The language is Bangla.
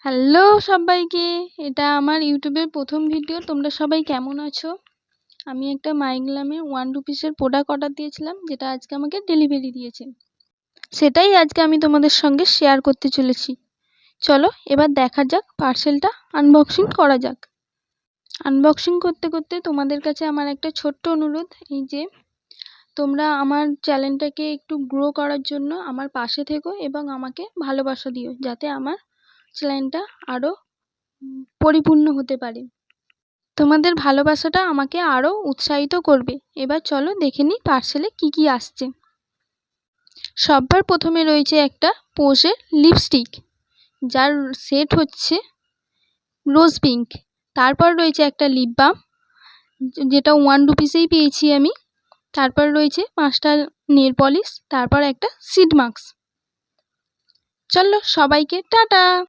হ্যালো সবাইকে, এটা আমার ইউটিউবের প্রথম ভিডিও। তোমরা সবাই কেমন আছো? আমি একটা মাইগ্লামে 1 রুপিসের প্রোডাক্ট অর্ডার দিয়েছিলাম, যেটা আজকে আমাকে ডেলিভারি দিয়েছে। সেটাই আজকে আমি তোমাদের সঙ্গে শেয়ার করতে চলেছি। চলো এবার দেখা যাক, পার্সেলটা আনবক্সিং করা যাক। আনবক্সিং করতে করতে তোমাদের কাছে আমার একটা ছোট্ট অনুরোধ, এই যে তোমরা আমার চ্যানেলটাকে একটু গ্রো করার জন্য আমার পাশে থেকো এবং আমাকে ভালোবাসা দিও, যাতে আমার চ্যানেলটা আরও পরিপূর্ণ হতে পারে। তোমাদের ভালোবাসাটা আমাকে আরও উৎসাহিত করবে। এবার চলো দেখে নিই পার্সেলে কি কি আসছে। সবার প্রথমে রয়েছে একটা পোজের লিপস্টিক, যার সেট হচ্ছে রোজ পিঙ্ক। তারপর রয়েছে একটা লিপ বাম, যেটা 1 রুপিসেই পেয়েছি আমি। তারপর রয়েছে 5টা নেল পলিশ, তারপর একটা সিড মাস্ক। চলো সবাইকে টাটা।